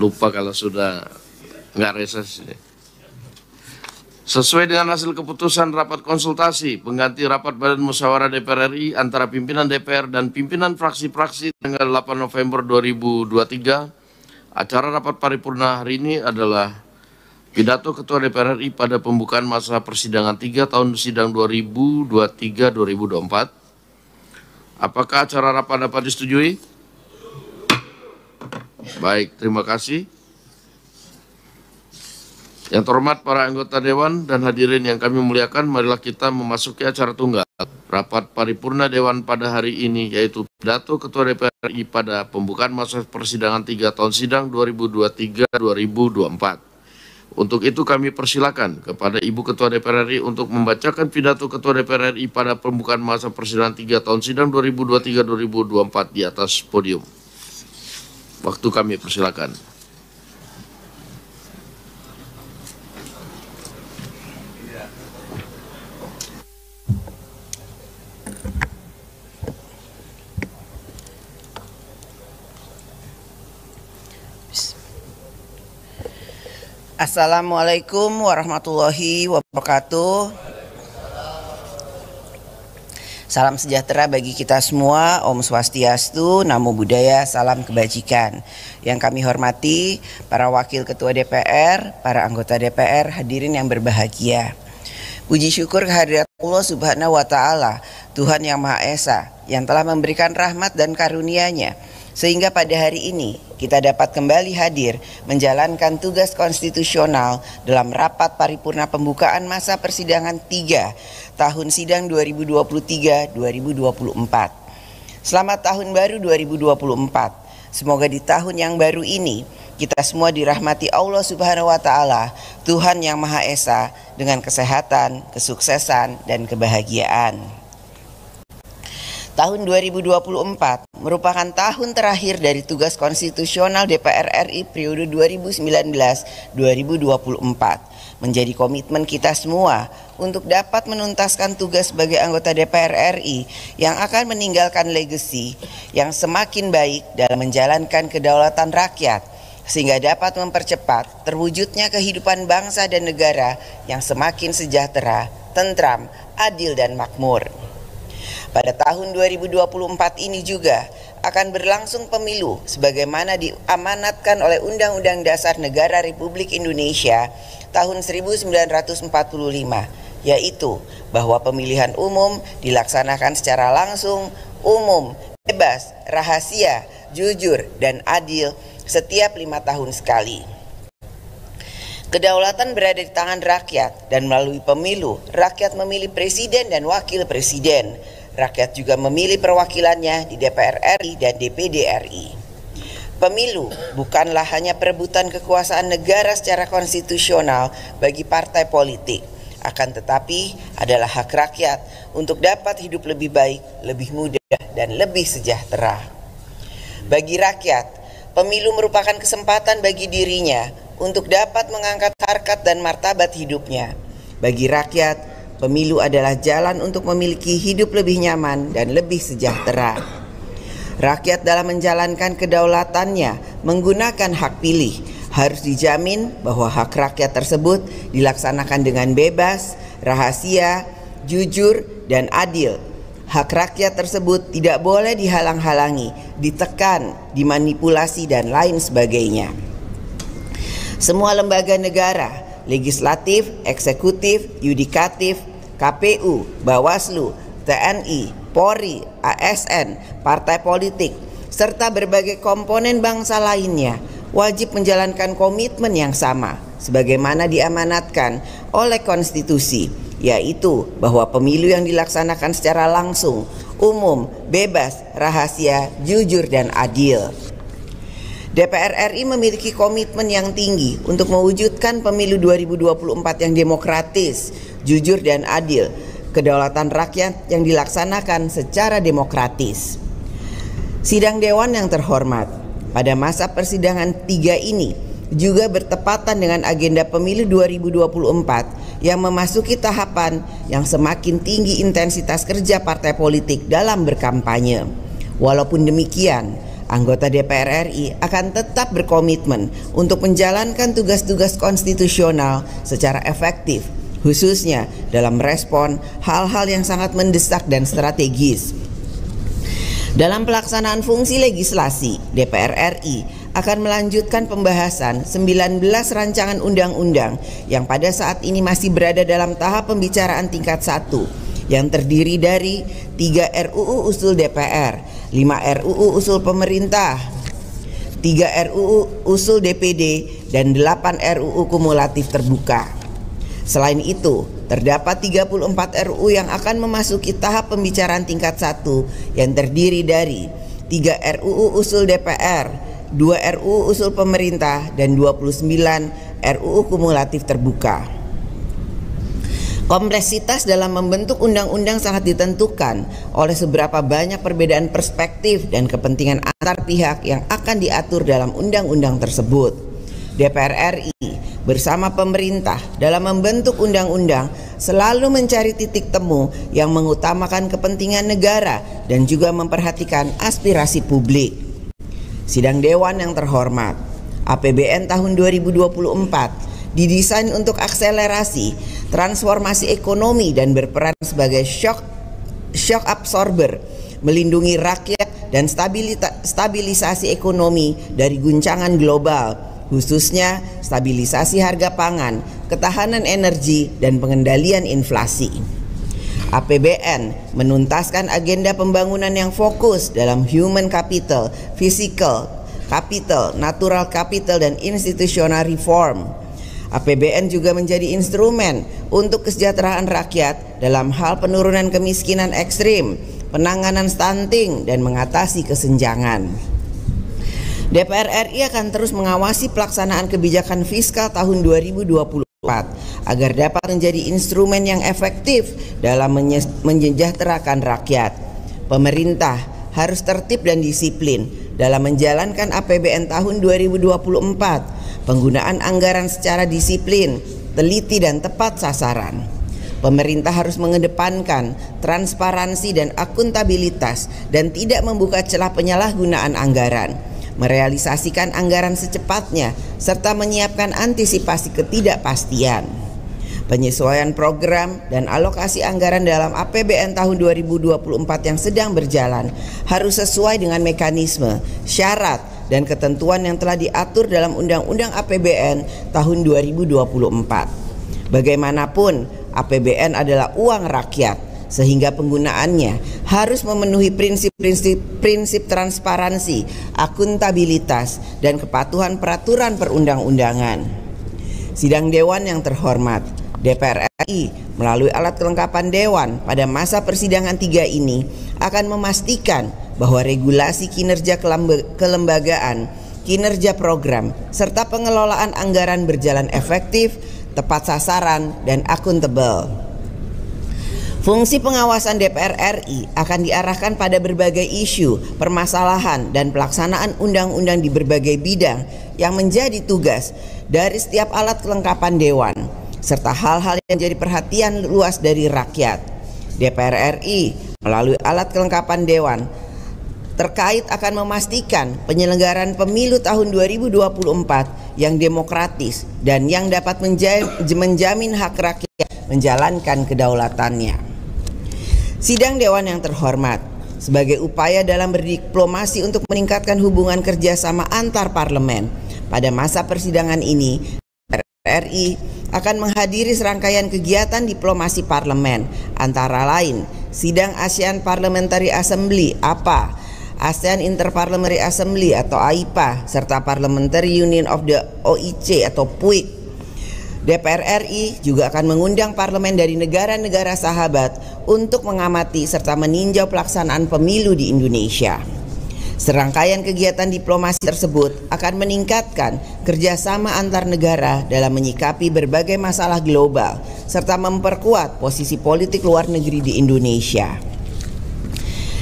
Lupa kalau sudah nggak reses. Sesuai dengan hasil keputusan rapat konsultasi pengganti rapat Badan Musyawarah DPR RI antara pimpinan DPR dan pimpinan fraksi-fraksi tanggal 8 November 2023, acara rapat paripurna hari ini adalah pidato Ketua DPR RI pada pembukaan masa persidangan 3 tahun sidang 2023-2024. Apakah acara rapat dapat disetujui? Baik, terima kasih. Yang terhormat para anggota Dewan dan hadirin yang kami muliakan, marilah kita memasuki acara tunggal rapat paripurna Dewan pada hari ini, yaitu pidato Ketua DPR RI pada pembukaan masa persidangan 3 tahun sidang 2023-2024. Untuk itu kami persilakan kepada Ibu Ketua DPR RI untuk membacakan pidato Ketua DPR RI pada pembukaan masa persidangan 3 tahun sidang 2023-2024 di atas podium. Waktu kami persilakan. Assalamualaikum warahmatullahi wabarakatuh. Salam sejahtera bagi kita semua. Om Swastiastu, Namo Buddhaya, salam kebajikan. Yang kami hormati para wakil ketua DPR, para anggota DPR, hadirin yang berbahagia. Puji syukur kehadirat Allah Subhanahu wa Ta'ala, Tuhan yang Maha Esa, yang telah memberikan rahmat dan karunia-Nya, sehingga pada hari ini kita dapat kembali hadir menjalankan tugas konstitusional dalam rapat paripurna pembukaan masa persidangan 3 tahun sidang 2023-2024. Selamat tahun baru 2024. Semoga di tahun yang baru ini kita semua dirahmati Allah Subhanahu wa Ta'ala, Tuhan yang Maha Esa, dengan kesehatan, kesuksesan, dan kebahagiaan. Tahun 2024 merupakan tahun terakhir dari tugas konstitusional DPR RI periode 2019-2024. Menjadi komitmen kita semua untuk dapat menuntaskan tugas sebagai anggota DPR RI yang akan meninggalkan legasi yang semakin baik dalam menjalankan kedaulatan rakyat, sehingga dapat mempercepat terwujudnya kehidupan bangsa dan negara yang semakin sejahtera, tentram, adil, dan makmur. Pada tahun 2024 ini juga akan berlangsung pemilu sebagaimana diamanatkan oleh Undang-Undang Dasar Negara Republik Indonesia tahun 1945, yaitu bahwa pemilihan umum dilaksanakan secara langsung, umum, bebas, rahasia, jujur, dan adil setiap 5 tahun sekali. Kedaulatan berada di tangan rakyat, dan melalui pemilu, rakyat memilih presiden dan wakil presiden. Rakyat juga memilih perwakilannya di DPR RI dan DPD RI. Pemilu bukanlah hanya perebutan kekuasaan negara secara konstitusional bagi partai politik, akan tetapi adalah hak rakyat untuk dapat hidup lebih baik, lebih mudah, dan lebih sejahtera. Bagi rakyat, pemilu merupakan kesempatan bagi dirinya untuk dapat mengangkat harkat dan martabat hidupnya. Bagi rakyat, pemilu adalah jalan untuk memiliki hidup lebih nyaman dan lebih sejahtera. Rakyat dalam menjalankan kedaulatannya menggunakan hak pilih harus dijamin bahwa hak rakyat tersebut dilaksanakan dengan bebas, rahasia, jujur, dan adil. Hak rakyat tersebut tidak boleh dihalang-halangi, ditekan, dimanipulasi, dan lain sebagainya. Semua lembaga negara, legislatif, eksekutif, yudikatif, KPU, Bawaslu, TNI, Polri, ASN, partai politik, serta berbagai komponen bangsa lainnya wajib menjalankan komitmen yang sama sebagaimana diamanatkan oleh konstitusi, yaitu bahwa pemilu yang dilaksanakan secara langsung, umum, bebas, rahasia, jujur, dan adil. DPR RI memiliki komitmen yang tinggi untuk mewujudkan pemilu 2024 yang demokratis, jujur, dan adil, kedaulatan rakyat yang dilaksanakan secara demokratis. Sidang Dewan yang terhormat, pada masa persidangan 3 ini juga bertepatan dengan agenda pemilu 2024 yang memasuki tahapan yang semakin tinggi intensitas kerja partai politik dalam berkampanye. Walaupun demikian, anggota DPR RI akan tetap tetap berkomitmen untuk menjalankan tugas-tugas konstitusional secara efektif, khususnya dalam merespon hal-hal yang sangat mendesak dan strategis. Dalam pelaksanaan fungsi legislasi, DPR RI akan melanjutkan pembahasan 19 rancangan undang-undang yang pada saat ini masih berada dalam tahap pembicaraan tingkat 1, yang terdiri dari 3 RUU usul DPR, 5 RUU usul pemerintah, 3 RUU usul DPD, dan 8 RUU kumulatif terbuka. Selain itu, terdapat 34 RUU yang akan memasuki tahap pembicaraan tingkat 1 yang terdiri dari 3 RUU usul DPR, 2 RUU usul pemerintah, dan 29 RUU kumulatif terbuka. Kompleksitas dalam membentuk undang-undang sangat ditentukan oleh seberapa banyak perbedaan perspektif dan kepentingan antar pihak yang akan diatur dalam undang-undang tersebut. DPR RI bersama pemerintah dalam membentuk undang-undang selalu mencari titik temu yang mengutamakan kepentingan negara dan juga memperhatikan aspirasi publik. Sidang Dewan yang terhormat, APBN tahun 2024 didesain untuk akselerasi transformasi ekonomi dan berperan sebagai shock absorber, melindungi rakyat dan stabilisasi ekonomi dari guncangan global, khususnya stabilisasi harga pangan, ketahanan energi, dan pengendalian inflasi. APBN menuntaskan agenda pembangunan yang fokus dalam human capital, physical capital, natural capital, dan institutional reform. APBN juga menjadi instrumen untuk kesejahteraan rakyat dalam hal penurunan kemiskinan ekstrim, penanganan stunting, dan mengatasi kesenjangan. DPR RI akan terus mengawasi pelaksanaan kebijakan fiskal tahun 2024 agar dapat menjadi instrumen yang efektif dalam menyejahterakan rakyat. Pemerintah harus tertib dan disiplin dalam menjalankan APBN tahun 2024. Penggunaan anggaran secara disiplin, teliti, dan tepat sasaran. Pemerintah harus mengedepankan transparansi dan akuntabilitas dan tidak membuka celah penyalahgunaan anggaran, merealisasikan anggaran secepatnya, serta menyiapkan antisipasi ketidakpastian. Penyesuaian program dan alokasi anggaran dalam APBN tahun 2024 yang sedang berjalan harus sesuai dengan mekanisme, syarat, dan ketentuan yang telah diatur dalam Undang-Undang APBN tahun 2024. Bagaimanapun, APBN adalah uang rakyat, sehingga penggunaannya harus memenuhi prinsip transparansi, akuntabilitas, dan kepatuhan peraturan perundang-undangan. Sidang Dewan yang terhormat, DPR RI melalui alat kelengkapan Dewan pada masa persidangan 3 ini akan memastikan bahwa regulasi kinerja kelembagaan, kinerja program, serta pengelolaan anggaran berjalan efektif, tepat sasaran, dan akuntabel. Fungsi pengawasan DPR RI akan diarahkan pada berbagai isu, permasalahan, dan pelaksanaan undang-undang di berbagai bidang yang menjadi tugas dari setiap alat kelengkapan Dewan, serta hal-hal yang menjadi perhatian luas dari rakyat. DPR RI melalui alat kelengkapan Dewan terkait akan memastikan penyelenggaraan pemilu tahun 2024 yang demokratis dan yang dapat menjamin hak rakyat menjalankan kedaulatannya. Sidang Dewan yang terhormat, sebagai upaya dalam berdiplomasi untuk meningkatkan hubungan kerjasama antar parlemen, pada masa persidangan ini DPR RI akan menghadiri serangkaian kegiatan diplomasi parlemen, antara lain sidang ASEAN Parliamentary Assembly (APA), ASEAN Interparliamentary Assembly atau AIPA, serta Parliamentary Union of the OIC atau PUIC. DPR RI juga akan mengundang parlemen dari negara-negara sahabat untuk mengamati serta meninjau pelaksanaan pemilu di Indonesia. Serangkaian kegiatan diplomasi tersebut akan meningkatkan kerjasama antar negara dalam menyikapi berbagai masalah global serta memperkuat posisi politik luar negeri di Indonesia.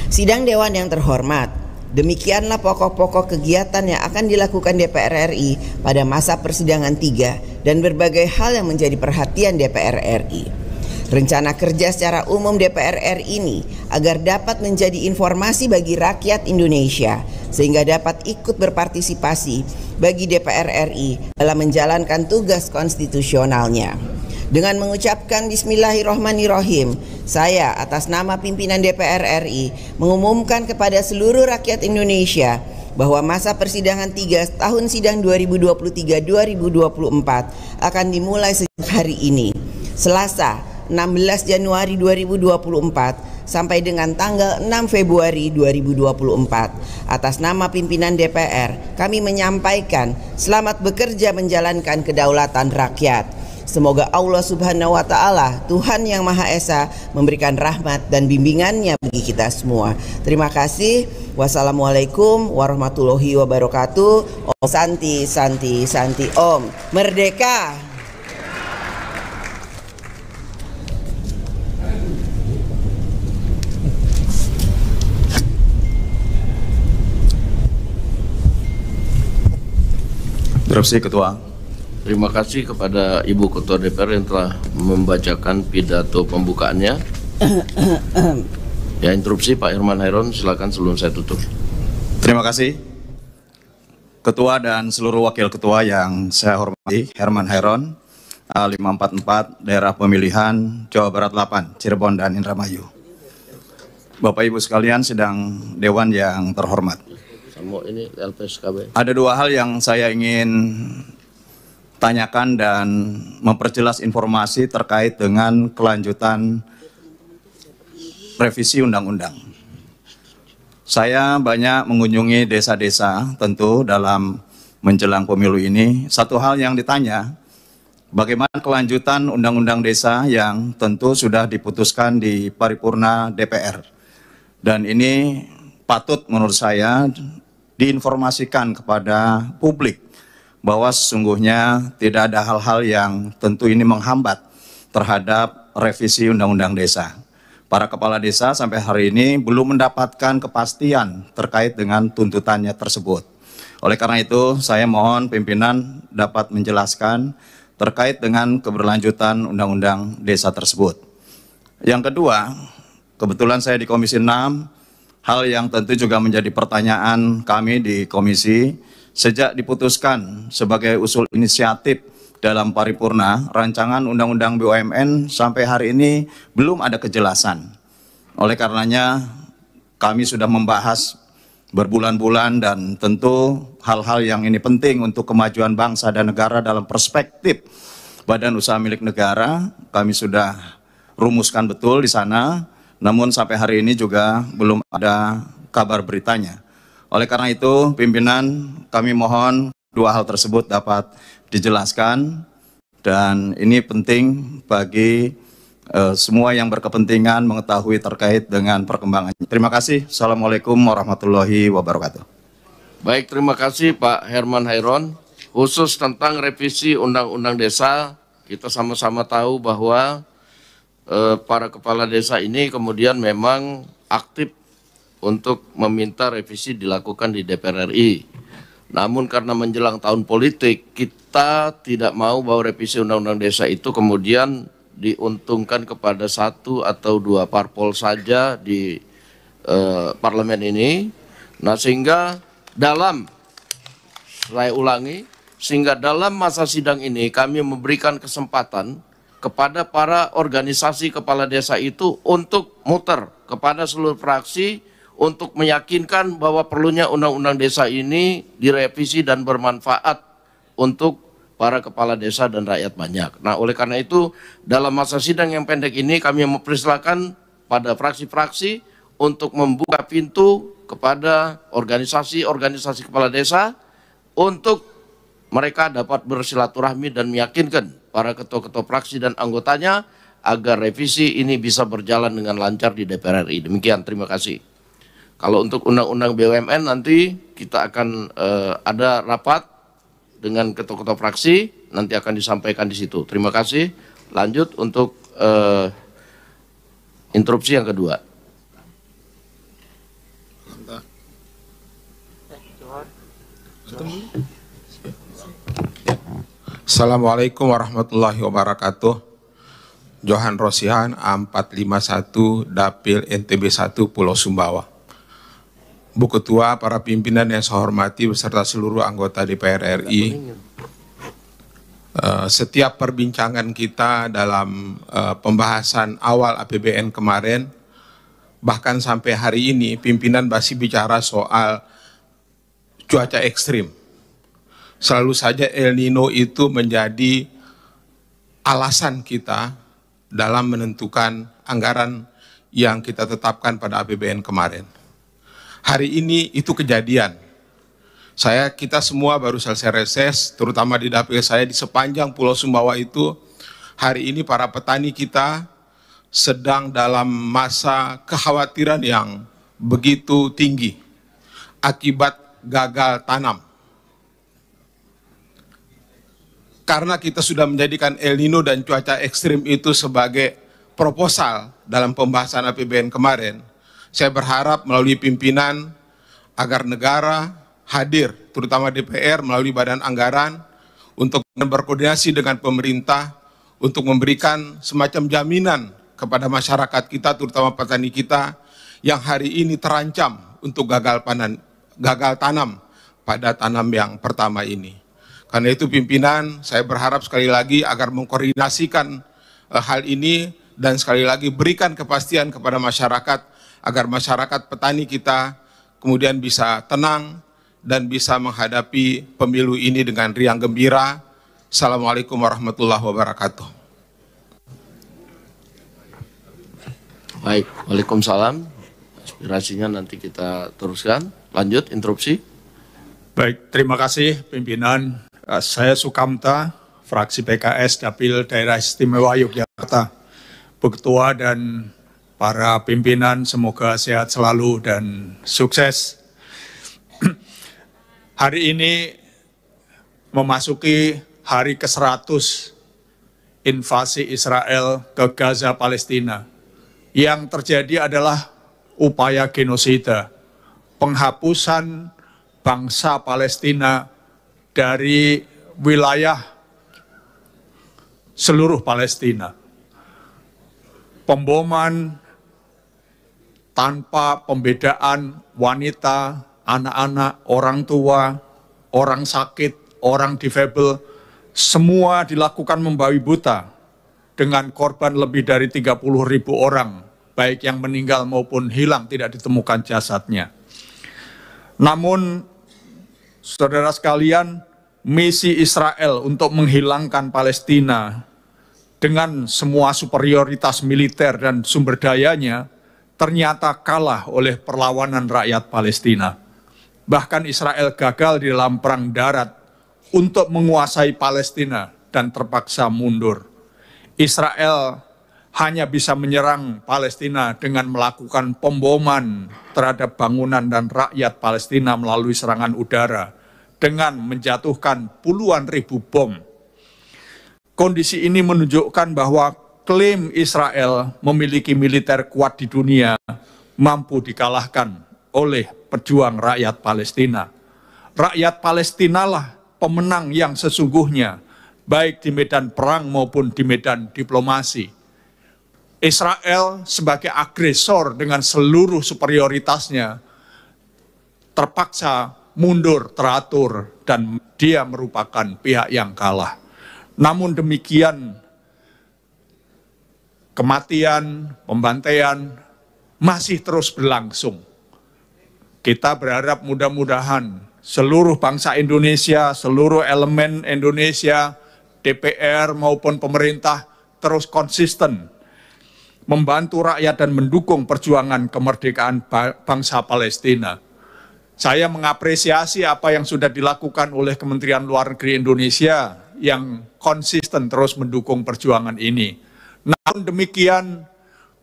Sidang Dewan yang terhormat, demikianlah pokok-pokok kegiatan yang akan dilakukan DPR RI pada masa persidangan 3 dan berbagai hal yang menjadi perhatian DPR RI. Rencana kerja secara umum DPR RI ini agar dapat menjadi informasi bagi rakyat Indonesia sehingga dapat ikut berpartisipasi bagi DPR RI dalam menjalankan tugas konstitusionalnya. Dengan mengucapkan Bismillahirrahmanirrahim, saya atas nama pimpinan DPR RI mengumumkan kepada seluruh rakyat Indonesia bahwa masa persidangan 3 tahun sidang 2023-2024 akan dimulai sejak hari ini, Selasa 16 Januari 2024 sampai dengan tanggal 6 Februari 2024. Atas nama pimpinan DPR, kami menyampaikan selamat bekerja menjalankan kedaulatan rakyat. Semoga Allah Subhanahu wa Ta'ala, Tuhan yang Maha Esa, memberikan rahmat dan bimbingannya bagi kita semua. Terima kasih. Wassalamualaikum warahmatullahi wabarakatuh. Om Santi, Santi, Santi Om. Merdeka! Interupsi Ketua. Terima kasih kepada Ibu Ketua DPR yang telah membacakan pidato pembukaannya. Ya, interupsi Pak Herman Hairon, silakan sebelum saya tutup. Terima kasih Ketua dan seluruh Wakil Ketua yang saya hormati. Herman Hairon, A544, Daerah Pemilihan Jawa Barat 8, Cirebon dan Indramayu. Bapak Ibu sekalian, sidang Dewan yang terhormat. Ini LPSKB. Ada dua hal yang saya ingin tanyakan dan memperjelas informasi terkait dengan kelanjutan revisi undang-undang. Saya banyak mengunjungi desa-desa tentu dalam menjelang pemilu ini. Satu hal yang ditanya, bagaimana kelanjutan undang-undang desa yang tentu sudah diputuskan di paripurna DPR. Dan ini patut menurut saya diinformasikan kepada publik bahwa sesungguhnya tidak ada hal-hal yang tentu ini menghambat terhadap revisi Undang-Undang Desa. Para kepala desa sampai hari ini belum mendapatkan kepastian terkait dengan tuntutannya tersebut. Oleh karena itu, saya mohon pimpinan dapat menjelaskan terkait dengan keberlanjutan Undang-Undang Desa tersebut. Yang kedua, kebetulan saya di Komisi 6, hal yang tentu juga menjadi pertanyaan kami di komisi, sejak diputuskan sebagai usul inisiatif dalam paripurna, rancangan Undang-Undang BUMN sampai hari ini belum ada kejelasan. Oleh karenanya, kami sudah membahas berbulan-bulan dan tentu hal-hal yang ini penting untuk kemajuan bangsa dan negara dalam perspektif badan usaha milik negara. Kami sudah rumuskan betul di sana, namun sampai hari ini juga belum ada kabar beritanya. Oleh karena itu, pimpinan kami mohon dua hal tersebut dapat dijelaskan dan ini penting bagi semua yang berkepentingan mengetahui terkait dengan perkembangannya. Terima kasih. Assalamualaikum warahmatullahi wabarakatuh. Baik, terima kasih Pak Herman Hairon. Khusus tentang revisi Undang-Undang Desa, kita sama-sama tahu bahwa para kepala desa ini kemudian memang aktif untuk meminta revisi dilakukan di DPR RI. Namun karena menjelang tahun politik, kita tidak mau bahwa revisi Undang-Undang Desa itu kemudian diuntungkan kepada satu atau dua parpol saja di parlemen ini. Nah, sehingga dalam masa sidang ini kami memberikan kesempatan kepada para organisasi kepala desa itu untuk muter kepada seluruh fraksi untuk meyakinkan bahwa perlunya Undang-Undang Desa ini direvisi dan bermanfaat untuk para kepala desa dan rakyat banyak. Nah, oleh karena itu, dalam masa sidang yang pendek ini kami mempersilakan pada fraksi-fraksi untuk membuka pintu kepada organisasi-organisasi kepala desa untuk mereka dapat bersilaturahmi dan meyakinkan para ketua-ketua fraksi dan anggotanya agar revisi ini bisa berjalan dengan lancar di DPR RI. Demikian, terima kasih. Kalau untuk Undang-Undang BUMN nanti kita akan ada rapat dengan ketua-ketua fraksi, nanti akan disampaikan di situ. Terima kasih. Lanjut untuk interupsi yang kedua. Assalamualaikum warahmatullahi wabarakatuh. Johan Rosihan, A451, Dapil NTB 1, Pulau Sumbawa. Bu Ketua, para pimpinan yang saya hormati beserta seluruh anggota DPR RI. Setiap perbincangan kita dalam pembahasan awal APBN kemarin, bahkan sampai hari ini, pimpinan masih bicara soal cuaca ekstrim. Selalu saja El Nino itu menjadi alasan kita dalam menentukan anggaran yang kita tetapkan pada APBN kemarin. Hari ini itu kejadian. Kita semua baru selesai reses, terutama di dapil saya di sepanjang Pulau Sumbawa itu, hari ini para petani kita sedang dalam masa kekhawatiran yang begitu tinggi akibat gagal tanam. Karena kita sudah menjadikan El Nino dan cuaca ekstrim itu sebagai proposal dalam pembahasan APBN kemarin, saya berharap melalui pimpinan agar negara hadir, terutama DPR melalui badan anggaran, untuk berkoordinasi dengan pemerintah, untuk memberikan semacam jaminan kepada masyarakat kita, terutama petani kita, yang hari ini terancam untuk gagal tanam pada tanam yang pertama ini. Karena itu pimpinan, saya berharap sekali lagi agar mengkoordinasikan hal ini, dan sekali lagi berikan kepastian kepada masyarakat, agar masyarakat petani kita kemudian bisa tenang, dan bisa menghadapi pemilu ini dengan riang gembira. Assalamualaikum warahmatullahi wabarakatuh. Baik, waalaikumsalam. Aspirasinya nanti kita teruskan. Lanjut, interupsi. Baik, terima kasih pimpinan. Saya Sukamta, fraksi PKS Dapil Daerah Istimewa Yogyakarta. Bu Ketua dan para pimpinan semoga sehat selalu dan sukses. Hari ini memasuki hari ke-100 invasi Israel ke Gaza, Palestina. Yang terjadi adalah upaya genosida, penghapusan bangsa Palestina dari wilayah seluruh Palestina. Pemboman tanpa pembedaan wanita, anak-anak, orang tua, orang sakit, orang difabel, semua dilakukan membabi buta dengan korban lebih dari 30.000 orang, baik yang meninggal maupun hilang tidak ditemukan jasadnya. Namun, saudara sekalian, misi Israel untuk menghilangkan Palestina dengan semua superioritas militer dan sumber dayanya ternyata kalah oleh perlawanan rakyat Palestina. Bahkan Israel gagal di dalam perang darat untuk menguasai Palestina dan terpaksa mundur. Israel hanya bisa menyerang Palestina dengan melakukan pemboman terhadap bangunan dan rakyat Palestina melalui serangan udara dengan menjatuhkan puluhan ribu bom. Kondisi ini menunjukkan bahwa klaim Israel memiliki militer kuat di dunia mampu dikalahkan oleh pejuang rakyat Palestina. Rakyat Palestina lah pemenang yang sesungguhnya, baik di medan perang maupun di medan diplomasi. Israel sebagai agresor dengan seluruh superioritasnya terpaksa mundur teratur dan dia merupakan pihak yang kalah. Namun demikian, kematian, pembantaian masih terus berlangsung. Kita berharap mudah-mudahan seluruh bangsa Indonesia, seluruh elemen Indonesia, DPR maupun pemerintah terus konsisten membantu rakyat dan mendukung perjuangan kemerdekaan bangsa Palestina. Saya mengapresiasi apa yang sudah dilakukan oleh Kementerian Luar Negeri Indonesia yang konsisten terus mendukung perjuangan ini. Namun demikian,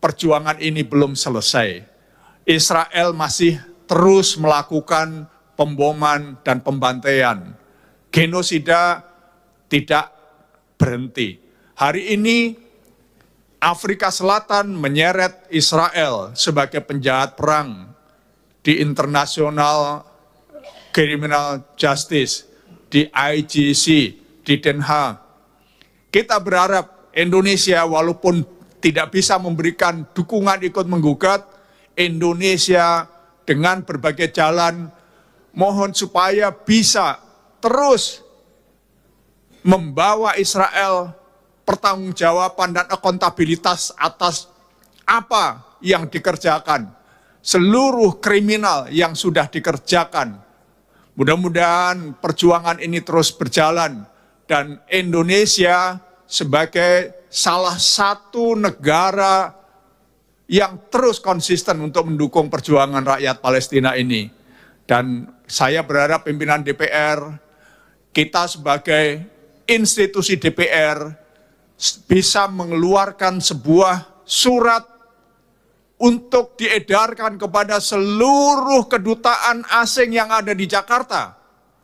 perjuangan ini belum selesai. Israel masih terus melakukan pemboman dan pembantaian. Genosida tidak berhenti. Hari ini Afrika Selatan menyeret Israel sebagai penjahat perang di International Criminal Justice, di ICC, di Den Haag. Kita berharap Indonesia walaupun tidak bisa memberikan dukungan ikut menggugat, Indonesia dengan berbagai jalan, mohon supaya bisa terus membawa Israel pertanggungjawaban dan akuntabilitas atas apa yang dikerjakan, seluruh kriminal yang sudah dikerjakan. Mudah-mudahan perjuangan ini terus berjalan dan Indonesia sebagai salah satu negara yang terus konsisten untuk mendukung perjuangan rakyat Palestina ini. Dan saya berharap pimpinan DPR, kita sebagai institusi DPR bisa mengeluarkan sebuah surat untuk diedarkan kepada seluruh kedutaan asing yang ada di Jakarta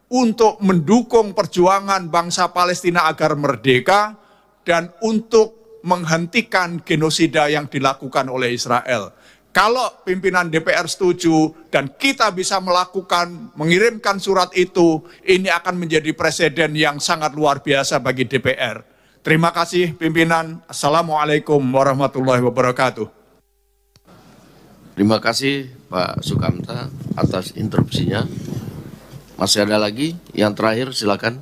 untuk mendukung perjuangan bangsa Palestina agar merdeka dan untuk menghentikan genosida yang dilakukan oleh Israel. Kalau pimpinan DPR setuju dan kita bisa melakukan, mengirimkan surat itu, ini akan menjadi presiden yang sangat luar biasa bagi DPR. Terima kasih pimpinan. Assalamualaikum warahmatullahi wabarakatuh. Terima kasih Pak Sukamta atas interupsinya. Masih ada lagi? Yang terakhir silakan.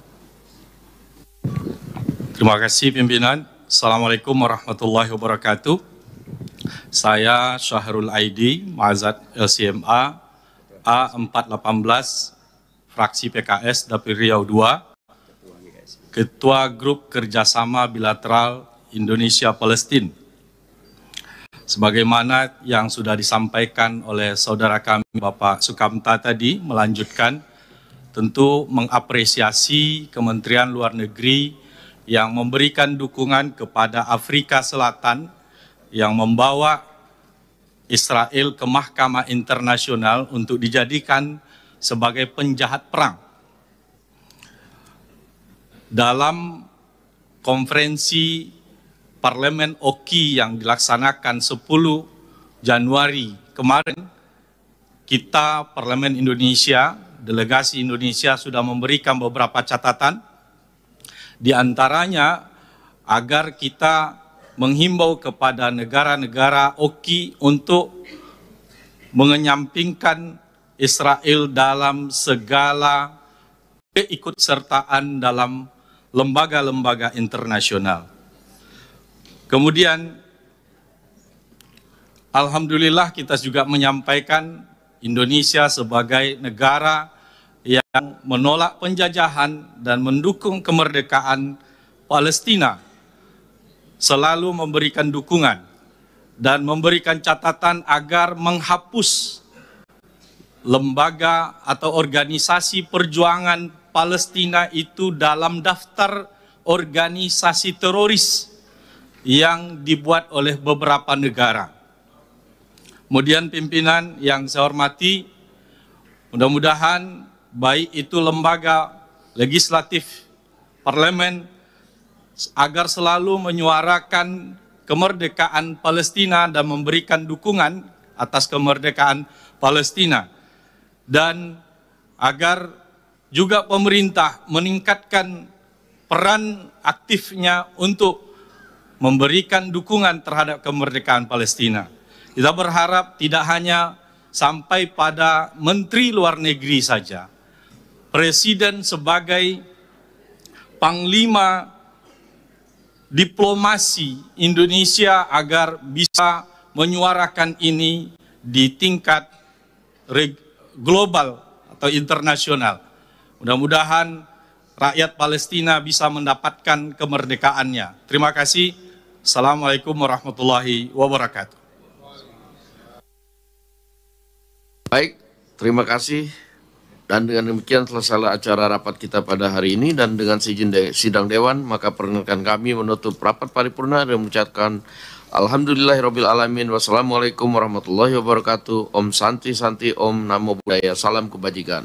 Terima kasih pimpinan. Assalamualaikum warahmatullahi wabarakatuh. Saya Syahrul Aidi, Mazat LCMA A418, fraksi PKS Dapil Riau II, Ketua Grup Kerjasama Bilateral Indonesia-Palestina. Sebagaimana yang sudah disampaikan oleh saudara kami Bapak Sukamta tadi, melanjutkan tentu mengapresiasi Kementerian Luar Negeri yang memberikan dukungan kepada Afrika Selatan yang membawa Israel ke Mahkamah Internasional untuk dijadikan sebagai penjahat perang. Dalam konferensi Parlemen OKI yang dilaksanakan 10 Januari kemarin, kita Parlemen Indonesia, delegasi Indonesia sudah memberikan beberapa catatan, di antaranya agar kita menghimbau kepada negara-negara OKI untuk mengenyampingkan Israel dalam segala keikutsertaan dalam lembaga-lembaga internasional. Kemudian, alhamdulillah kita juga menyampaikan Indonesia sebagai negara yang menolak penjajahan dan mendukung kemerdekaan Palestina, selalu memberikan dukungan dan memberikan catatan agar menghapus lembaga atau organisasi perjuangan Palestina itu dalam daftar organisasi teroris yang dibuat oleh beberapa negara. Kemudian pimpinan yang saya hormati, mudah-mudahan baik itu lembaga legislatif parlemen agar selalu menyuarakan kemerdekaan Palestina dan memberikan dukungan atas kemerdekaan Palestina, dan agar juga pemerintah meningkatkan peran aktifnya untuk memberikan dukungan terhadap kemerdekaan Palestina. Kita berharap tidak hanya sampai pada Menteri Luar Negeri saja, Presiden sebagai Panglima diplomasi Indonesia agar bisa menyuarakan ini di tingkat global atau internasional. Mudah-mudahan rakyat Palestina bisa mendapatkan kemerdekaannya. Terima kasih. Assalamualaikum warahmatullahi wabarakatuh. Baik, terima kasih. Dan dengan demikian selesai acara rapat kita pada hari ini, dan dengan seizin sidang Dewan, maka perkenankan kami menutup rapat paripurna dan mengucapkan Alhamdulillahirabbil alamin. Wassalamualaikum warahmatullahi wabarakatuh. Om Santi Santi, Om Namo Buddhaya, salam kebajikan.